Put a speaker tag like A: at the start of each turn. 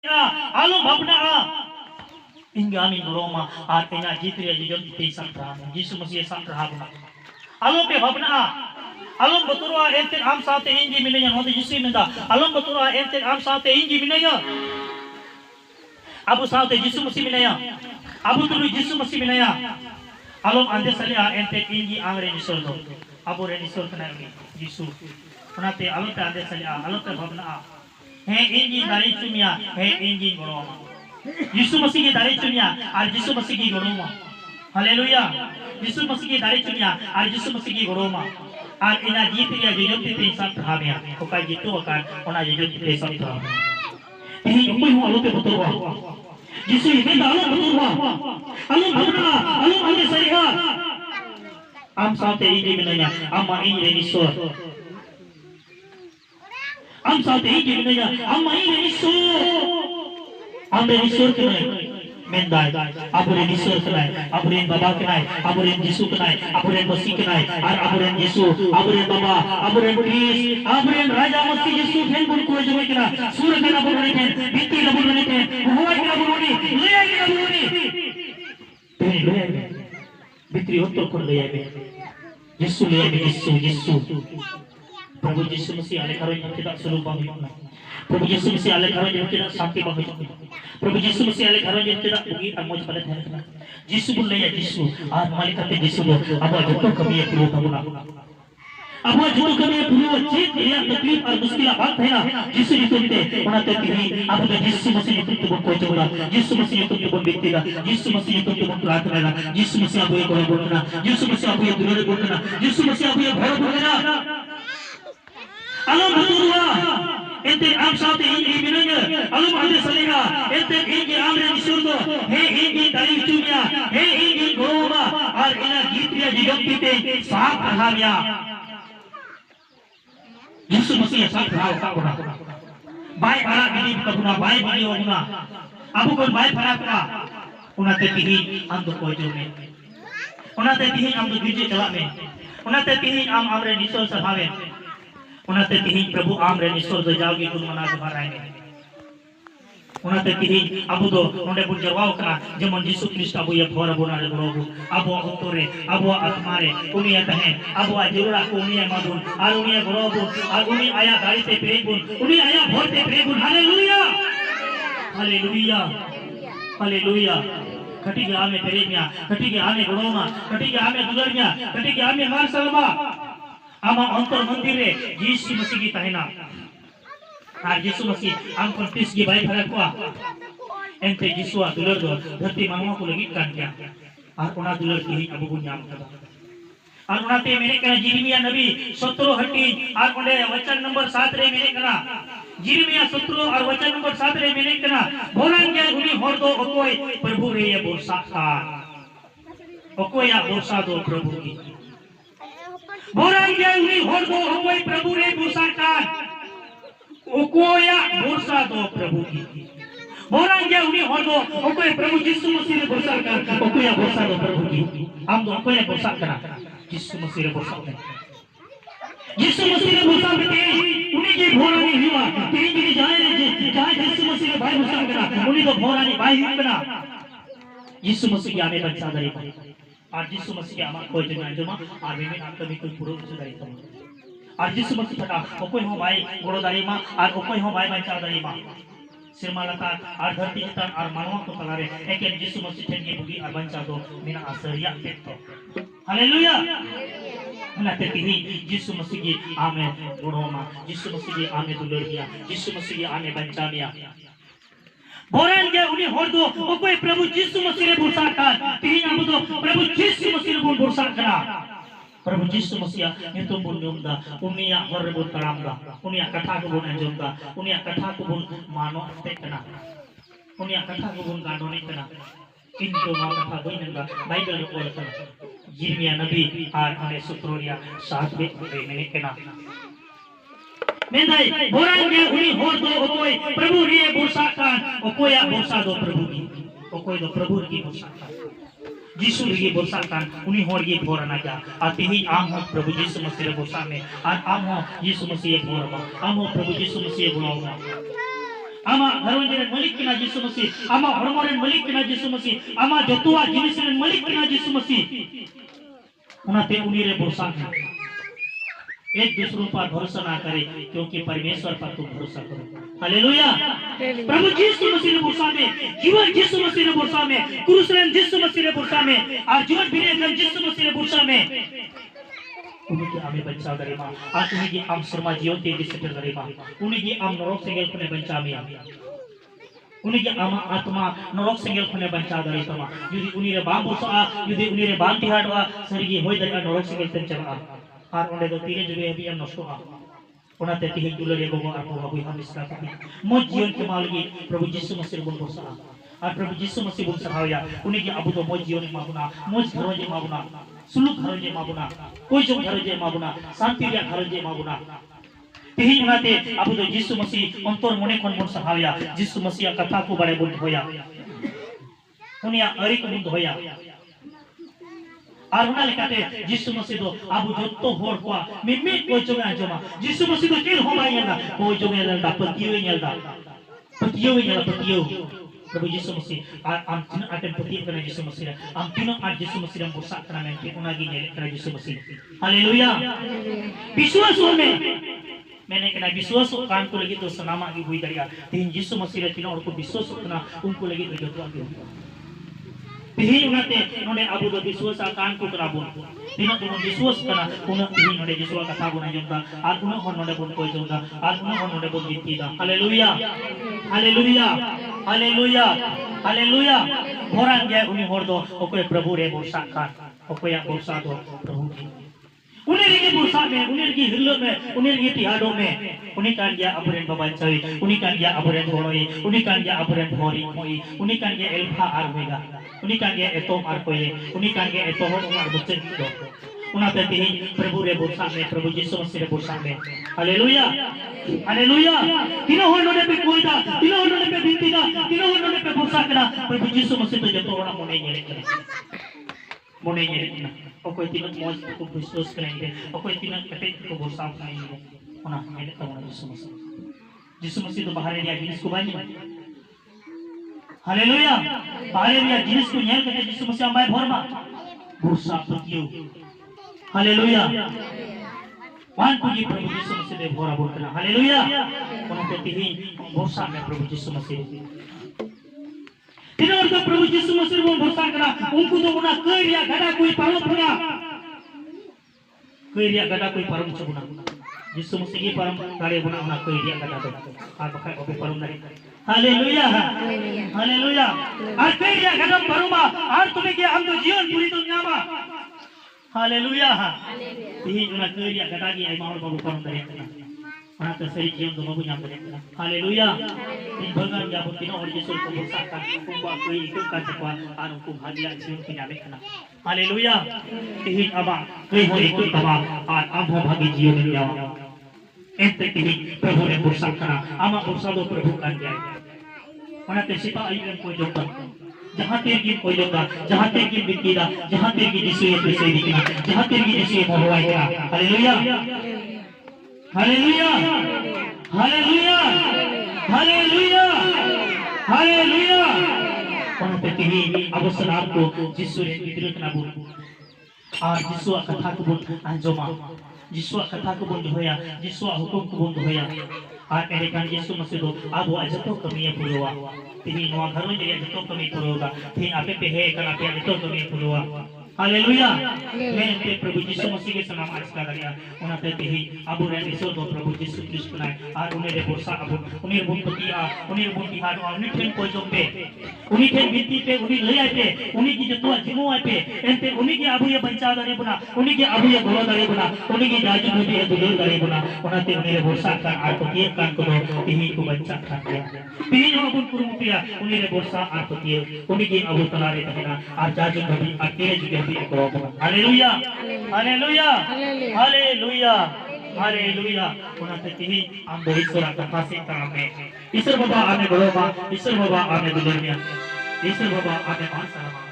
A: Alum babna hingga amin Roma artinya jitri jujur pisang terang Yesus Mesih sang terang alum pe babna alum beturwa entek am sate inji minanya hote Yesus minda alum beturwa entek am sate inji minanya abu sate Yesus Mesih minaya abu turu Yesus Mesih minaya alum ande salia entek inji angre nisol do abu re nisol kena Yesus onate alum te ande salia alum pe babna हे इंजी दारी चुमिया हे इंजी गोरोमा यीशु मसीह की दारी चुमिया और यीशु मसीह की गोरोमा hallelujah यीशु मसीह की दारी चुमिया और यीशु मसीह की गोरोमा और इना जीत या जजत ते सब भामिया ओका जीतो अकार ओना जजत ते सब भामिया यही कोई हो आलो पे बतरवा यीशु ये दालो बतरवा आलो भगना आलो आले सरिहा आम साथे इंजी मिलया अम्मा इंजी निसोर हम साथ ही गिरने जा हम नहीं निश्चर के नहीं मेंदाय अबुरे निश्चर के नहीं अबुरे बाबा के नहीं अबुरे यीशु के नहीं अबुरे मसीह के नहीं और अबुरे यीशु अबुरे बाबा अबुरे क्रिस अबुरे राजा मसीह यीशु फेन बुन को जो के ना सूर के ना बोलने के बीती ना बोलने के हुआ के ना बोलने ले के ना बोलने ले बीती उत्तर कर ले आए यीशु ले यीशु प्रभु यीशु मसीह आले करो yang tidak selalu bangun प्रभु यीशु मसीह आले करो yang tidak शांति bangun प्रभु यीशु मसीह आले करो yang tidak pergi amoy pada ध्यान करना यीशु बोल रहे हैं यीशु आज मालिक कहते यीशु बोल अब जो कमी है पूरा करना अब जो कमी है पूरा चीज ये तकलीफ और मुश्किल बात है ना यीशु जी कहते उन्हें कहते हैं अब यीशु मसीह ने तुमको कोई चोरा यीशु मसीह ने तुमको बेचेगा यीशु मसीह ने तुमको प्रार्थना करना यीशु मसीह आपको ये बोलना यीशु मसीह आपको ये दूर बोलना यीशु मसीह आपको ये भय बोलना alum beturwa ente am saate inji minanya alum ade salega ente inji amre disurdo he inji dari chumya he inji goma और इना गीतिया जिगंतीते साफ रहामिया यीशु मसीह साफ रहा का गुना बाय बड़ा गिरी कबुना बाय बड़ी होना अबु कोन बाय फरा का उनाते तिही आम तो कोई जो में उनाते तिही आम तो गिरजे चला में उनाते तिही आम amre निसोल सभावे उन्हें तिही प्रभु आम रे निश्चर दो जाओगी तुम मना दोहराएंगे उन्हें तिही अबु दो नोंडे बुन जवाब करा जेमन यीशु ख्रिस्ट अबु ये भोर बुना रे बरोबु अबु अतोरे अबु आत्मारे उनिया तहे अबु जरूरा को उनिया मादुन और उनिया बरोबु और उनी आया गाड़ी ते प्रेगुन उनी आया भोर ते प्रेगुन हालेलुया हालेलुया हालेलुया खटी के आमे तेरेमिया खटी के आमे गड़ोमा खटी के आमे दुलरमिया खटी के आमे मारसलमा आमा अंतर मंदिर रे यीशु मसीह की तहना और यीशु मसीह आम कंटिस की बाई फरक हुआ एंते यीशु आ दुलर दो धरती मानवा को लगी कान क्या और उना दुलर की अबु गुन नाम का और उनाते मेरे कना जिरमिया नबी 17 हट्टी और उन्हें वचन नंबर 7 रे मेरे कना जिरमिया 17 और वचन नंबर 7 रे मेरे कना बोलन के उनी होर दो ओकोय प्रभु रे ये बोसा का ओकोय या बोसा दो प्रभु की बोराई के उन्हीं होर दो कोई प्रभु रे बोसा का ओकोया बोसा दो प्रभु की बोराई के उन्हीं होर दो कोई प्रभु यीशु मसीह रे बोसा का ओकोया बोसा दो प्रभु की हम दो ओकोया बोसा करा यीशु मसीह रे बोसा में यीशु मसीह रे बोसा में उन्हीं की बोराई हुआ तीन की जाए यीशु मसीह रे भाई बोसा करा उन्हीं तो बोराई भाई हुआ करा यीशु मसीह की आने बच्चा दरे और यीशु मसीह के आमा कोई जगह जमा और वे में आपका भी कोई पूरा सुधारी तो और यीशु मसीह फटा कोई हो भाई गोड़ो दारी मां और कोई हो भाई बच्चा दारी मां सिरमालता और धरती चितान और मानवा को तलारे एक यीशु मसीह ठेंगे बुगी और बच्चा दो बिना आसरिया पेटो हालेलुया ना तेही यीशु मसीह की आमे गोड़ो मां यीशु मसीह की आमे दुलरिया यीशु मसीह की आमे बच्चा मिया बोरन के उन्हीं होर दो कोई प्रभु यीशु मसीह रे बुरसा का तीन अब तो प्रभु यीशु मसीह रे बुरसा करा प्रभु यीशु मसीह ने तो बुन जोंदा उनिया होर रे बुन तड़ामदा उनिया कथा को बुन जोंदा उनिया कथा को बुन मानो तेकना उनिया कथा को बुन गांडो नहीं कना किंतु मा कथा कोई नंगा बाइबल रे बोल कना यिर्मया नबी और अने सुत्रोरिया 7 में कना मेंदाई बोरान के उनी होर दो कोई प्रभु रे बोसा का ओकोया बोसा दो प्रभु की ओकोय दो प्रभु की बोसा का यीशु रे बोसा का उनी होर ये बोरना जा आते ही आम हो प्रभु यीशु मसीह रे बोसा में और आम हो यीशु मसीह बोरबा आम हो प्रभु यीशु मसीह बोलावा आमा घरों जे मलिक जिसु मसीह आमा हरमो रे मालिक कना जिसु मसीह आमा जतुआ जिनिस रे मालिक कना जिसु मसीह उनाते उनी रे भरोसा एक दूसरों पर भरोसा ना करे क्योंकि परमेश्वर पर तुम भरोसा करो। हालेलुया। प्रभु यीशु मसीह ने भरोसा में जीवन यीशु मसीह ने भरोसा में क्रूसलेन यीशु मसीह ने भरोसा में और जीवन बिना यीशु मसीह ने भरोसा में उन्हीं के आमे बच्चा करेगा आज उन्हीं के आम शर्मा जीवन तेजी से चल करेगा उन्हीं के आम नरक से गेल खुने बच्चा में उन्हीं के आमा आत्मा नरक से गेल खुने बच्चा करेगा यदि उन्हीं रे बाम भरोसा यदि उन्हीं रे बाम तिहाड़वा सरगी होय दरेगा नरक से गेल चला और उन्हें दो तीन जुगे अभी हम नष्ट हुआ उन्हें तेती ही जुले गोगो और वो अभी हम इसका कभी मौज जीवन के मालगी प्रभु यीशु मसीह बोल बोसा और प्रभु यीशु मसीह बोल सहाया उन्हीं के अबू तो मौज जीवन में माबुना मौज घरों जे माबुना सुलूक घरों जे माबुना कोई जो घरों जे माबुना शांति या घरों जे माबुना तेही उन्हें अबू तो यीशु मसीह अंतर मने कौन बोल सहाया यीशु मसीह कथा को बड़े बोल होया उन्हें अरी को बोल होया और उन्हें कहते यीशु मसीह तो अबू जो तो होड़ हुआ मिम्मी कोई जो में आजमा यीशु मसीह तो किल हो माई ना कोई जो में लड़ा पतियों ही लड़ा पतियों प्रभु यीशु मसीह आम तीनों आटे पतियों करने यीशु मसीह आम तीनों आट यीशु मसीह हम बोसा करना में कि उन्हें गिने करने यीशु मसीह हालेलुया विश्वास हो में मैंने कहना विश्वास कान को लगी तो सनामा की हुई दरिया तीन यीशु मसीह ने तीनों और को विश्वास करना उनको लगी तो जो तो आगे तीन उन्हें नोने अबू दो विश्वास कान को कराबो तीनों तो विश्वास करा उन्हें तीन नोने विश्वास कथा बुना जोंदा और उन्हें और नोने बुन कोई जोंदा और उन्हें और नोने बुन गीती दा हालेलुया हालेलुया हालेलुया हालेलुया भोरान गया उन्हें होड़ दो ओके प्रभु रे भरोसा कर ओके या भरोसा दो प्रभु की उन्हें की भरोसा में उन्हें की हिल्लो में उन्हें की तिहाड़ों में उन्हें कान गया अबुरेन बाबा चावी उन्हें कान गया अबुरेन घोड़ोई उन्हें कान गया अबुरेन भोरी होई उन्हें कान गया एल्फा आर होएगा उन्हीं कान गया एतोम आर कोई उन्हीं कान गया एतोम और बच्चे दो उन्हें कहते हैं प्रभु रे भरोसा में प्रभु यीशु मसीह रे भरोसा में हालेलुया हालेलुया तीनों होने पे कोई दा तीनों होने पे बिनती दा तीनों होने पे भरोसा करा प्रभु यीशु मसीह तो जतो होना मोने ये ना और कोई तीनों मौज को विश्वास करेंगे और कोई तीनों कटे को भरोसा करेंगे उन्हें मेरे तो यीशु मसीह तो बाहर एरिया जिनिस को बानी हालेलुया बाहर एरिया जिनिस को न्याय करके यीशु मसीह हमारे भरमा भरोसा प्रतियो हालेलुया वन को ये प्रभु यीशु मसीह ने भरा बोल करना हालेलुया उन्हें कहते हैं भरोसा में प्रभु यीशु मसीह तीनों तो प्रभु यीशु मसीह को भरोसा करना उनको तो उन्हें करिया गड़ा कोई पारो पुना करिया गड़ा कोई परम चुना यीशु मसीह की परम गाड़ी बना उन्हें करिया गड़ा तो आज बखाए को परम नहीं हालेलुया हालेलुया आज करिया गड़ा परमा आज तुम्हें क्या हम तो जीवन पूरी दुनिया में हालेलुया यही उन्हें करिया गड़ा की आई माहौल बाबू परम करेगा वहाँ तो सही जीवन तो बाबू यहाँ करेगा हालेलुया इन भगवान या बुद्धियों और यीशु को भरोसा कर उनको कोई एक का चकवा और उनको भाग्य जीवन को जाने करना हालेलुया यही अबा कोई हो एक अबा और अब हो भाग्य जीवन में जाओ ऐसे ही प्रभु ने भरोसा करा आमा भरोसा दो प्रभु कर जाए वहाँ तो सिपा आयुन कोई जो कर जहाँ तेरी कोई लोगा जहाँ तेरी बिकीदा जहाँ तेरी यीशु ये पैसे दिखना जहाँ तेरी यीशु ये भगवान का hallelujah hallelujah hallelujah hallelujah hallelujah वहाँ पे कहीं अवसर आपको यीशु ने विद्रोह करना बोल और यीशु कथा को बोल अंजोमा यीशु कथा को बोल होया यीशु हुकुम को बोल होया और मेरे कान यीशु मसीह दो अब वो अजतो कमी है पुरवा तीन नवा घरों में अजतो कमी पुरवा तीन आपे पे है कल आपे अजतो कमी पुरवा हालेलुया मैं ते प्रभु यीशु मसीह के नाम आज का करिया उन्हें कहते हैं अब उन्हें ईश्वर दो प्रभु यीशु क्रिस्ट बनाए और उन्हें रे भरोसा अब उन्हें बुनपतिया उन्हें बुनतिहार और उन्हें ठेन कोई जो पे उन्हें ठेन बीती पे उन्हें ले आए पे उन्हें की जो जिमो आए पे एंते उन्हें की अबू ये बंचा दरे बना उन्हें की अबू ये घोड़ा दरे बना उन्हें की जाजू में ये दुलेर दरे बना उन्हें ते उन्हें भरोसा कर और पतिये कान को दो यही को बंचा खा गया तीन जो अबू कुरुमुतिया उन्हें रे भरोसा और पतिये उन्हें की अबू तलारे कहना और जाजू कभी और तेरे जुगे हालेलुया हालेलुया हालेलुया हालेलुया उन्हें कहते हैं हम दो ईश्वर का खासे काम है ईश्वर बाबा आने बड़ों ईश्वर बाबा आने दुनिया ईश्वर बाबा आने मान सलाम